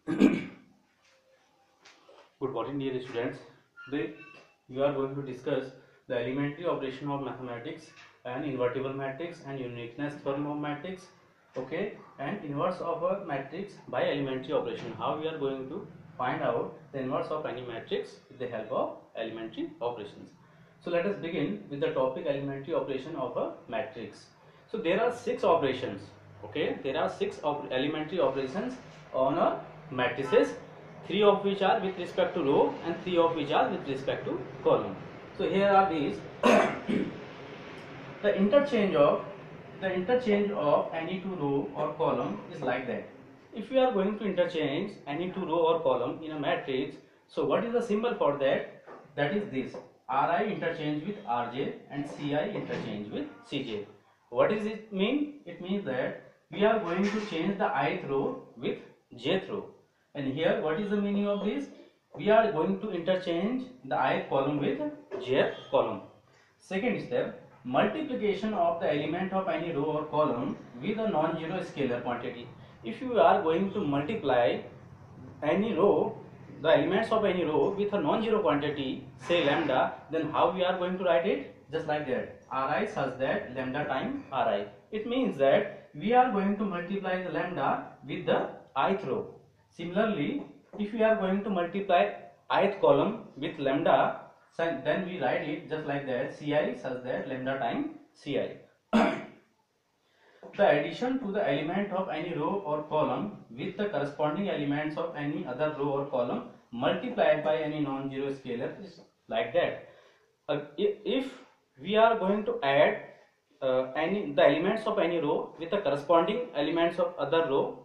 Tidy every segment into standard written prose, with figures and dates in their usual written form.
Good morning, dear students. Today we are going to discuss the elementary operation of mathematics and invertible matrix and uniqueness theorem of matrix. Okay, and inverse of a matrix by elementary operation. How we are going to find out the inverse of any matrix with the help of elementary operations. So let us begin with the topic elementary operation of a matrix. So there are 6 operations. Okay, there are 6 elementary operations on a matrices, 3 of which are with respect to row and 3 of which are with respect to column. So here are these. the interchange of any two row or column is like that. If we are going to interchange any two row or column in a matrix, so what is the symbol for that? That is this: Ri interchange with Rj and Ci interchange with Cj. What does it mean? It means that we are going to change the ith row with jth row. And here, what is the meaning of this? We are going to interchange the ith column with jth column. Second step, multiplication of the element of any row or column with a non-zero scalar quantity. If you are going to multiply any row, the elements of any row with a non-zero quantity, say lambda, then how we are going to write it? Just like that, Ri such that lambda times Ri. It means that we are going to multiply the lambda with the ith row. Similarly, if we are going to multiply ith column with lambda, then we write it just like that, Ci such that lambda times Ci. The addition to the element of any row or column with the corresponding elements of any other row or column multiplied by any non-zero scalar is like that. If we are going to add the elements of any row with the corresponding elements of other row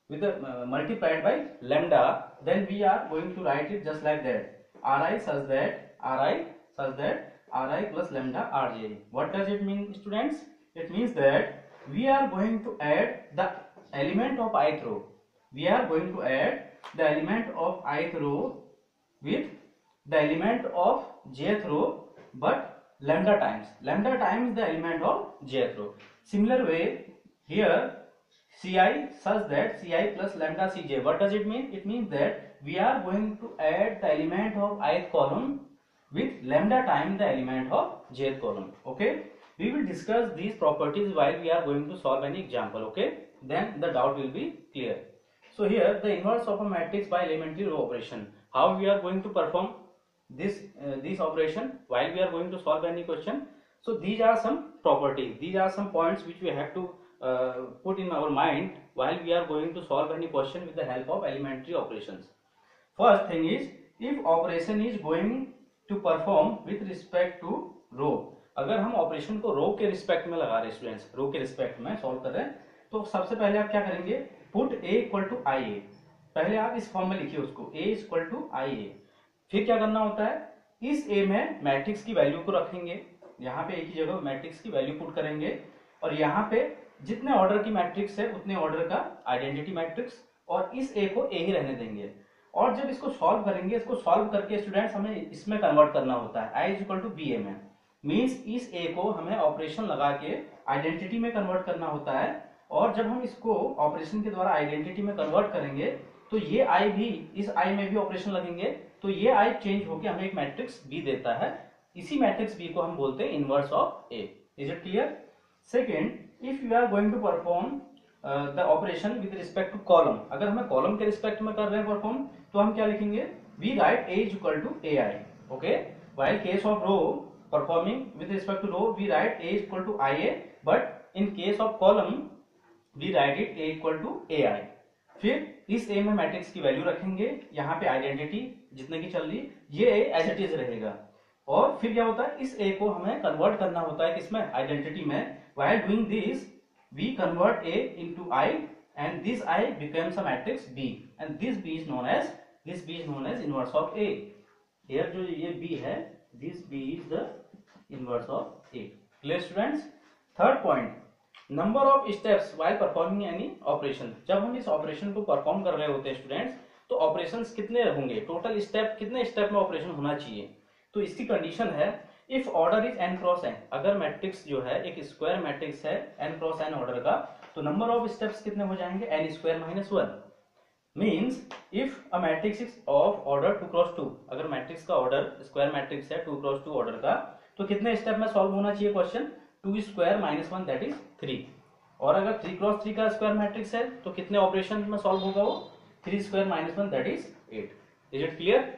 with the multiplied by lambda, then we are going to write it just like that, Ri such that Ri plus lambda Rj. What does it mean, students? It means that we are going to add the element of ith row. We are going to add the element of ith row with the element of jth row, but lambda times the element of jth row. Similar way, here Ci such that Ci plus lambda Cj. What does it mean? It means that we are going to add the element of ith column with lambda times the element of jth column. Okay, we will discuss these properties while we are going to solve any example. Okay, then the doubt will be clear. So here the inverse of a matrix by elementary row operation. How we are going to perform this operation while we are going to solve any question? So these are some properties, these are some points which we have to put in our mind while we are going to solve any question with the help of elementary operations. First thing is, if operation is going to perform with respect to row, अगर हम operation को रो के respect में लगा रहे हैं students, रो के respect में सॉल्व कर रहे हैं, तो सबसे पहले आप क्या करेंगे? पुट a इक्वल टू आई ए. पहले आप इस फॉर्म में लिखिए उसको, a इक्वल टू आई ए. फिर क्या करना होता है? इस a में मैट्रिक्स की वैल्यू को रखेंगे, यहाँ पे एक ही जगह मैट्रिक्स की वैल्यू पुट करेंगे, और यहाँ पे जितने ऑर्डर की मैट्रिक्स है उतने ऑर्डर का आइडेंटिटी मैट्रिक्स, और इस a को a ही रहने देंगे. और जब इसको सॉल्व करेंगे, इसको सॉल्व करके स्टूडेंट्स हमें इसमें कन्वर्ट करना होता है, i is equal to B A में. मीन्स इस a को हमें ऑपरेशन लगा के आइडेंटिटी में कन्वर्ट करना होता है, और जब हम इसको ऑपरेशन के द्वारा आइडेंटिटी में कन्वर्ट करेंगे तो ये i भी, इस i में भी ऑपरेशन लगेंगे, तो ये i चेंज होकर हमें एक मैट्रिक्स b देता है. इसी मैट्रिक्स b को हम बोलते हैं inverse of a. Is it clear? Second, if you are going to perform the operation with respect to column, अगर हमें कॉलम के रिस्पेक्ट में कर रहे हैं परफॉर्म, तो हम क्या लिखेंगे? We write a is equal to A I. Okay, while case of row performing with respect to row, we write a is equal to ia, but in case of column we write it a equal to ai. फिर इस a में matrix की value रखेंगे, यहाँ पे identity जितने की चल रही ये a एज इट इज रहेगा, और फिर क्या होता है? इस a को हमें कन्वर्ट करना होता है किसमें? आइडेंटिटी में. while doing this we convert a into I, and this I becomes a matrix b, and this b is known as inverse of a. here जो ये b है, this b is the inverse of a. Clear students? Third point, number of steps while performing any operation. जब हम इस operation को perform कर रहे होते हैं स्टूडेंट्स, तो ऑपरेशंस कितने होंगे? टोटल स्टेप कितने स्टेप में ऑपरेशन होना चाहिए? तो इसकी कंडीशन है, if order is n cross n, अगर मैट्रिक्स जो है एक स्क्वायर मैट्रिक्स है n क्रॉस n ऑर्डर का, तो नंबर ऑफ स्टेप्स कितने हो जाएंगे? n square minus 1. Means if a matrix is of order 2x2, अगर मैट्रिक्स का ऑर्डर स्क्वायर मैट्रिक्स है 2x2 ऑर्डर का, तो कितने स्टेप में सॉल्व होना चाहिए question? 2 square minus 1 that is 3। और अगर 3x3 का स्क्वायर मैट्रिक्स है तो कितने ऑपरेशन में सॉल्व होगा वो? 3 square minus 1 that is 8। Is it clear?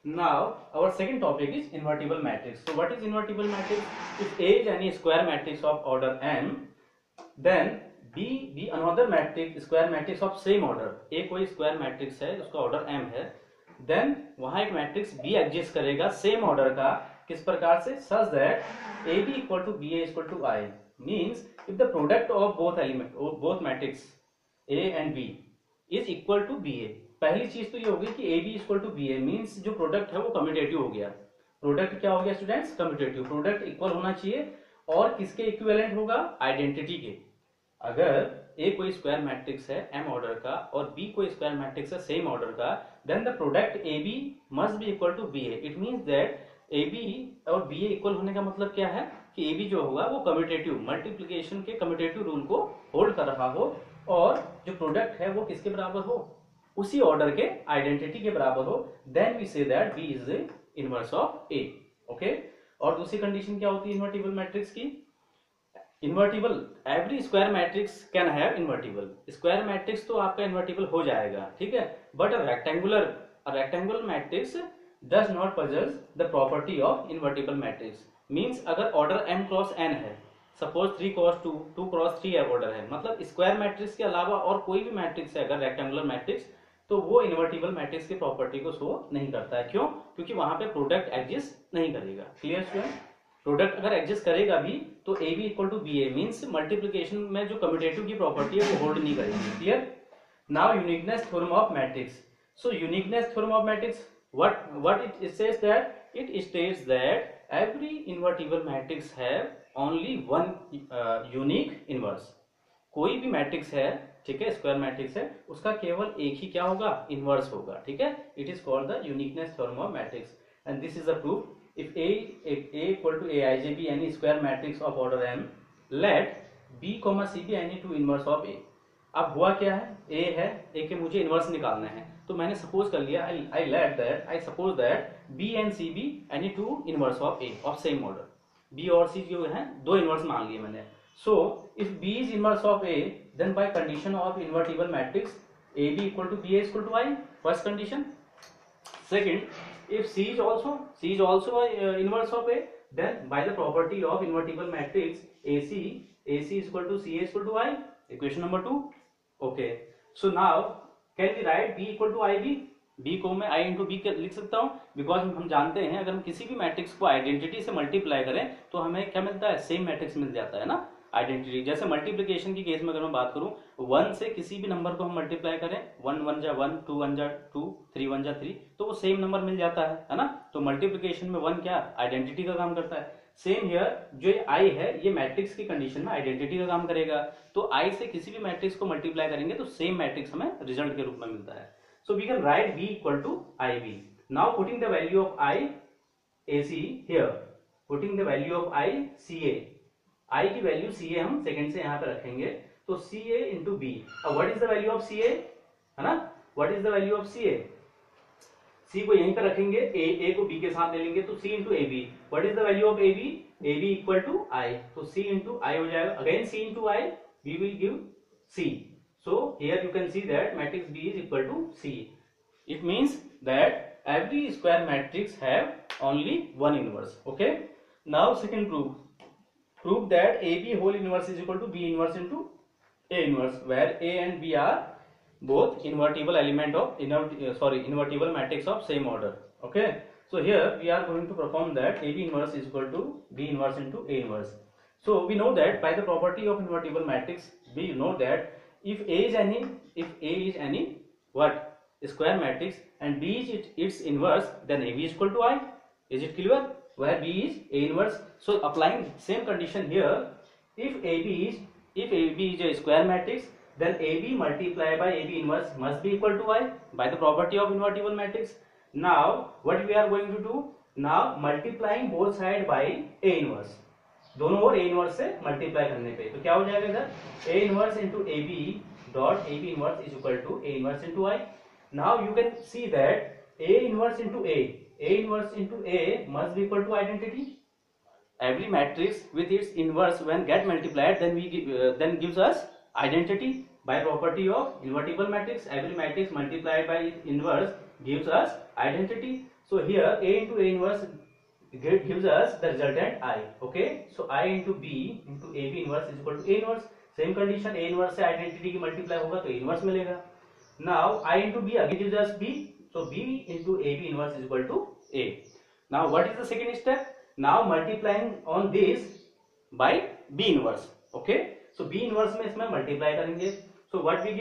Now our second topic is invertible matrix. So what is invertible matrix? If A is any square matrix of order m, then B be another matrix square matrix of same order. A कोई square matrix है उसका order m है, then वहां एक matrix B exist करेगा same order का, किस प्रकार से? such that AB equal to BA equal to I means if the product of both matrix A and B is equal to BA. पहली चीज तो ये होगी कि A B equal to B A, means जो प्रोडक्ट है वो commutative हो गया। प्रोडक्ट क्या हो गया स्टूडेंट्स? कम्यूटेटिव। प्रोडक्ट इक्वल होना चाहिए और किसके इक्विवेलेंट होगा? आइडेंटिटी के। अगर ए कोई स्क्वायर मैट्रिक्स है एम ऑर्डर का और बी कोई स्क्वायर मैट्रिक्स है सेम ऑर्डर का, then the product A B must be equal to B A. It means that A B और बी ए इक्वल होने का मतलब क्या है कि ए बी जो होगा वो कम्यूटेटिव मल्टीप्लीकेशन के कम्यूटेटिव रूल को होल्ड कर रहा हो और जो प्रोडक्ट है वो किसके बराबर हो? उसी ऑर्डर के आइडेंटिटी के बराबर हो, then we say that B is the inverse of A. Okay. और दूसरी कंडीशन क्या होती है इन्वर्टिबल मैट्रिक्स की? Invertible, every square matrix can have invertible. Square matrix तो आपका इन्वर्टिबल हो जाएगा, ठीक है, but a rectangular matrix does not possess the property of invertible matrix. Means अगर ऑर्डर m क्रॉस n है, सपोज 3 क्रॉस 2, 2 क्रॉस 3 ऑर्डर है, मतलब स्क्वायर मैट्रिक्स के अलावा और कोई भी मैट्रिक्स है अगर रेक्टेंगुलर मैट्रिक्स, तो वो इन्वर्टिबल मैट्रिक्स की प्रॉपर्टी को शो नहीं करता है। क्यों? क्योंकि वहां पे प्रोडक्ट एग्जिस्ट नहीं करेगा। Clear student? प्रोडक्ट अगर एग्जिस्ट करेगा भी तो A B equal to B A, means multiplication में जो कम्यूटेटिव की प्रॉपर्टी है वो होल्ड नहीं करेगी। Clear? Now uniqueness theorem of matrix. So uniqueness theorem of matrix, what it says that it states that every invertible matrix have only one unique inverse। कोई भी matrix है, ठीक है, स्क्वायर मैट्रिक्स है, उसका केवल एक ही क्या होगा? इनवर्स होगा। ठीक है, it is called the uniqueness theorem of matrix and this is the proof. If A equal to Aij be any square matrix of order m, let B, C be any two inverse of A। अब हुआ क्या है? A है, A के मुझे inverse निकालना है, तो मैंने सपोज कर लिया, I suppose that B and C be any two inverse of A of same order। B और C जो है दो इनवर्स मान लिए मैंने। So if B is inverse of A, then by condition of invertible matrix AB equal to BA equal to I, first condition। Second, if C is also inverse of A, then by the property of invertible matrix AC is equal to CA equal to I, equation number 2। Okay, so now can we write B equal to IB? B को मैं I into B लिख सकता हूँ, because हम जानते हैं अगर हम किसी भी मैट्रिक्स को आइडेंटिटी से मल्टीप्लाई करें तो हमें क्या मिलता है? सेम मैट्रिक्स मिल जाता है ना, आइडेंटिटी। जैसे मल्टीप्लिकेशन की केस में अगर मैं बात करूं, 1 से किसी भी नंबर को हम मल्टीप्लाई करें, 1 1 जा 1, 2 1 जा 2, 3 1 जा 3, तो वो सेम नंबर मिल जाता है ना। तो मल्टीप्लिकेशन में 1 क्या? आइडेंटिटी का काम करता है। सेम हियर, जो ये I है ये मैट्रिक्स की कंडीशन में आइडेंटिटी का काम करेगा। तो I से किसी भी मैट्रिक्स को मल्टीप्लाई करेंगे तो सेम मैट्रिक्स हमें रिजल्ट के रूप में मिलता है। So we can write B equal to IB। Now putting the value of I AC here, putting the value of I CA, I की वैल्यू CA हम सेकंड से यहाँ पे रखेंगे, तो CA इंटू B। अब what is the value of CA, है ना? What is the value of CA? C को यहीं पे रखेंगे, A को B के साथ ले लेंगे, तो C into AB। What is the value of AB? AB equal to I, तो C इंटू I हो जाएगा। Again C into I, we will give C। So here you can see that matrix B is equal to C। It means that every square matrix have only one inverse। Okay, now second proof, prove that AB whole inverse is equal to B inverse into A inverse, where A and B are both invertible element of invertible matrix of same order। Okay, so here we are going to perform that AB inverse is equal to B inverse into A inverse। So we know that by the property of invertible matrix, we know that if A is any what? Square matrix and B is its inverse, then AB is equal to I। Is it clear? Where B is A inverse, so applying same condition here, if AB is a square matrix, then AB multiplied by AB inverse must be equal to I by the property of invertible matrix। Now what we are going to do? Now multiplying both side by A inverse, दोनों ओर A inverse से multiply करने पे तो क्या हो जाएगा इधर? A inverse into AB dot AB inverse is equal to A inverse into I। Now you can see that A inverse into A must be equal to identity. Every matrix with its inverse when get multiplied then gives us identity. By property of invertible matrix, every matrix multiplied by its inverse gives us identity. So here A into A inverse gives us the resultant I. Okay, so I into B into AB inverse is equal to A inverse. Same condition, A inverse से identity की multiply होगा तो A inverse मिलेगा. Now I into B again gives us B, so B into AB inverse is equal to A. Now what is the second step? Now multiplying on this by B inverse. Okay, so B inverse में इसमें multiply करेंगे. So what we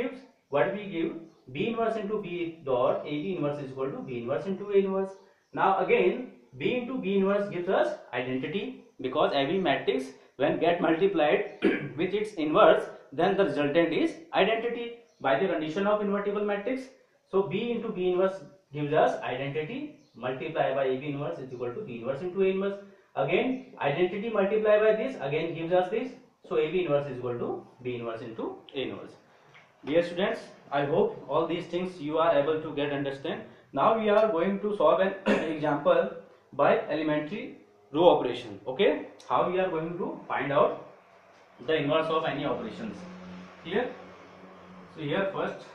give B inverse into B dot AB inverse is equal to B inverse into A inverse. Now again B into B inverse gives us identity, because every matrix when get multiplied with its inverse then the resultant is identity by the condition of invertible matrix. So B into B inverse gives us identity, multiply by AB inverse is equal to B inverse into A inverse. Again identity multiply by this again gives us this, so AB inverse is equal to B inverse into A inverse. Dear students, I hope all these things you are able to get understand. Now we are going to solve an example by elementary row operation. Okay, how we are going to find out the inverse of any operations. Clear? So here first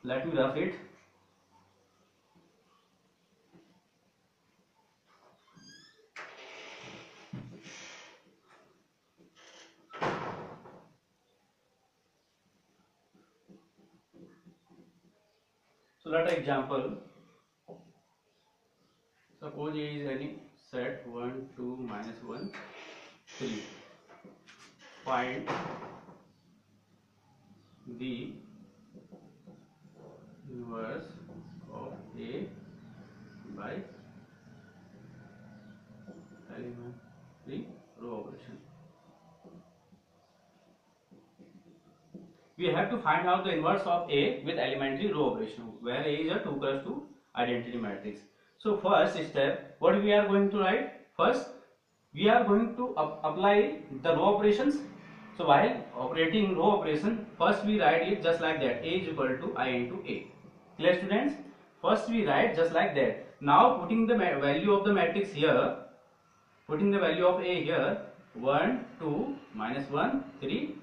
let me rough it. So let us example. Suppose A is any set 1, 2, minus 1, 3. Find the inverse of A by elementary row operation. We have to find out the inverse of A with elementary row operation, where A is a 2 cross 2 identity matrix. So first step, what we are going to write? First, we are going to apply the row operations. So while operating row operation, first we write it just like that. A is equal to I into A. Clear students? First we write just like that. Now putting the value of the matrix here, putting the value of A here, 1, 2, minus 1, 3.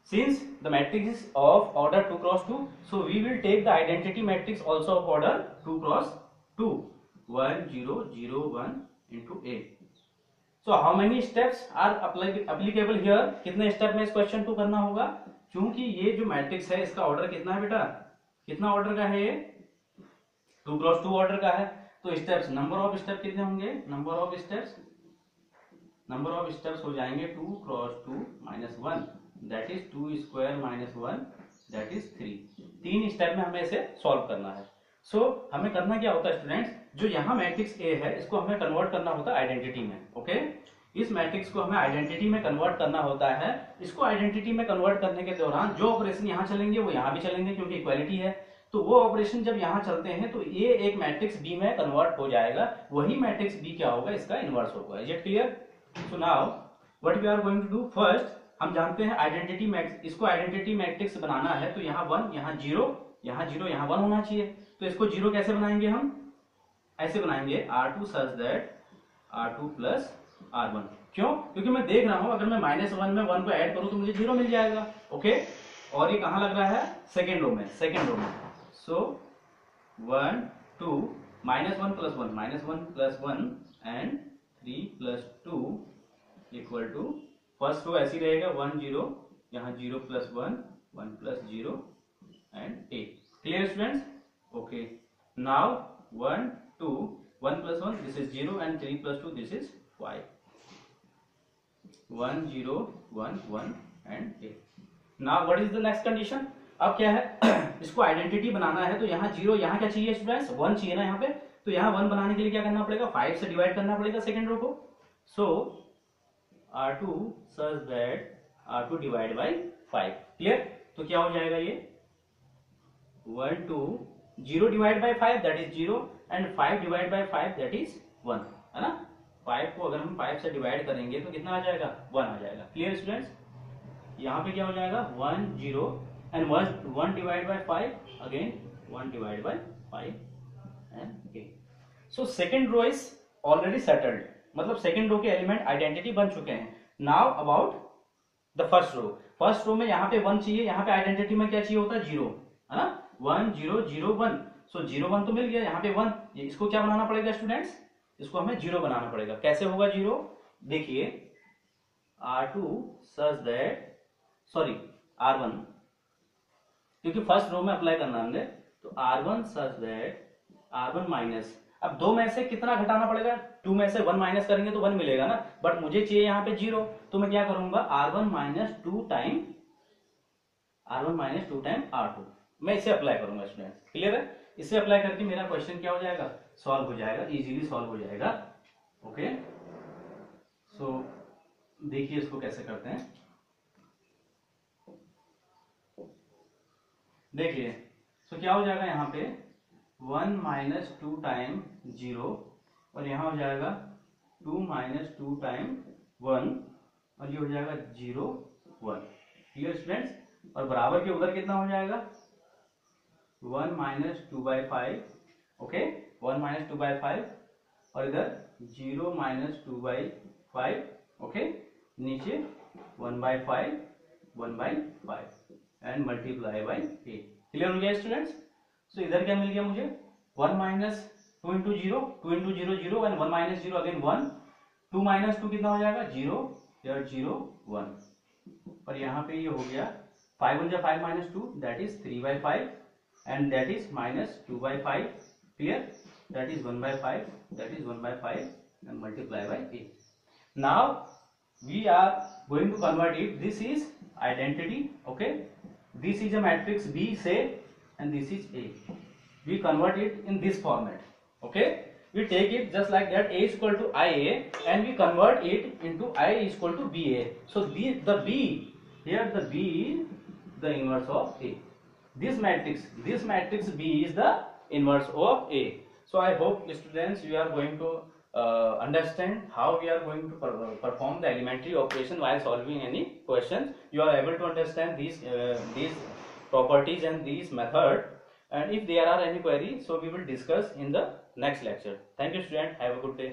Since the matrix is of order 2 cross 2, so we will take the identity matrix also of order 2 cross 2. 1, 0, 0, 1 into A. So how many steps are applicable here? कितने step में इस question को करना होगा? क्योंकि ये जो matrix है इसका ऑर्डर कितना है बेटा? कितना ऑर्डर का है ये? 2 क्रॉस 2 ऑर्डर का है. तो स्टेप्स, नंबर ऑफ स्टेप कितने होंगे? नंबर ऑफ स्टेप्स हो जाएंगे 2 cross 2 minus 1, that is 2 square minus 1, that is 3. 3 step में हमें इसे सॉल्व करना है. सो हमें करना क्या होता है स्टूडेंट्स, जो यहाँ मैट्रिक्स ए है इसको हमें कन्वर्ट करना होता है आइडेंटिटी में. ओके, इस मैट्रिक्स को हमें आइडेंटिटी में कन्वर्ट करना होता है. इसको आइडेंटिटी में कन्वर्ट करने के दौरान जो ऑपरेशन यहाँ चलेंगे वो यहाँ भी चलेंगे, क्योंकि इक्वालिटी है. तो वो ऑपरेशन जब यहाँ चलते हैं तो ये एक मैट्रिक्स बी में कन्वर्ट हो जाएगा. वही मैट्रिक्स बी क्या होगा? इसका इनवर्स होगा. Is it clear? So now what we are going to do, first हम जानते हैं आइडेंटिटी मैट्रिक्स, इसको आइडेंटिटी मैट्रिक्स बनाना है तो यहाँ 1, यहाँ 0, यहाँ 0, यहाँ 1 होना चाहिए. तो इसको 0 कैसे बनाएंगे? हम ऐसे बनाएंगे R2 such that R2 plus R1. क्यों? क्योंकि मैं देख रहा हूं अगर मैं -1 में 1 को ऐड करूं तो मुझे 0 मिल जाएगा. ओके, और ये कहां लग रहा है? सेकेंड रो में. So 1, 2, -1 plus 1, -1 plus 1 and 3 plus 2 equal to, first row ऐसी रहेगा 1, 0, यहाँ 0 plus 1, 1 plus 0 and 8. Clear students? Okay, now 1, 2, 1 plus 1, this is 0 and 3 plus 2, this is 5. 1, 0, 1, 1 and 8. Now what is the next condition? अब क्या है? इसको identity बनाना है तो यहाँ 0, यहाँ क्या चाहिए स्टूडेंट्स? 1 चाहिए ना यहाँ पे. तो यहाँ 1 बनाने के लिए क्या करना पड़ेगा? 5 से डिवाइड करना पड़ेगा सेकेंड रो को. सो R2 such that R2 divide by 5. Clear? तो क्या हो जाएगा ये? 1, 2, 0 divide by 5 that is 0 and 5 divide by 5 that is 1, है ना. 5 को अगर हम 5 से डिवाइड करेंगे तो कितना आ जाएगा? 1 आ जाएगा. Clear students? यहाँ पे क्या हो जाएगा? 1, 0, and 1 divided by 5, again 1 divided by 5 and 8. So second row is already settled, मतलब सेकेंड रो के एलिमेंट आइडेंटिटी बन चुके हैं. Now about the first row. First row में यहाँ पे 1 चाहिए, यहाँ पे आइडेंटिटी में क्या चाहिए होता है, 0, है ना. 1 0 0 1. सो 0 1 तो मिल गया, यहाँ पे 1. इसको क्या बनाना पड़ेगा स्टूडेंट्स, इसको हमें 0 बनाना पड़ेगा. कैसे होगा 0, देखिए R2 such that, sorry R1, क्योंकि फर्स्ट रो में अप्लाई करना हमने, तो R1 such that R1 minus, अब 2 में से कितना घटाना पड़ेगा, 2 में से 1 माइनस करेंगे तो 1 मिलेगा ना, बट मुझे चाहिए यहाँ पे 0, तो मैं क्या करूंगा, R1 माइनस 2 टाइम R2. मैं इसे अप्लाई करूंगा स्टूडेंट, क्लियर है. इसे अप्लाई करके मेरा क्वेश्चन क्या हो जाएगा, सॉल्व हो जाएगा, इजीली सॉल्व हो जाएगा. ओके, सो देखिए इसको कैसे करते हैं. देखिए सो क्या हो जाएगा, यहाँ पे 1 माइनस 2 टाइम 0, और यहाँ हो जाएगा 2 माइनस 2 टाइम 1, और ये हो जाएगा 0 1. Clear students. और बराबर के उधर कितना हो जाएगा, 1 minus 2 by 5. Okay, 1 minus 2 by 5, और इधर 0 माइनस 2 बाई 5. ओके, नीचे 1 by 5 1 by 5 and multiply by 8. Clear हो गया स्टूडेंट्स. सो इधर क्या मिल गया मुझे, 1 minus 2 into 0, 2 into 0 0, and 1 minus 0 again 1. 2 minus 2 कितना हो जाएगा, 0, या 0 1. और यहाँ पे ये हो गया 5 1 जा 5 minus 2, that is 3 by 5, and that is minus 2 by 5. Clear, that is 1 by 5, that is 1 by 5 and multiply by 8. Now we are going to convert it. This is identity. Okay, this is a matrix B, say, and this is A. We convert it in this format. Okay, we take it just like that, A is equal to IA, and we convert it into I is equal to BA. So the B here, the B is the inverse of A. This matrix B is the inverse of A. So I hope students you are going to understand how we are going to perform the elementary operation while solving any questions. You are able to understand these properties and these method, and if there are any queries, so we will discuss in the next lecture. Thank you student, have a good day.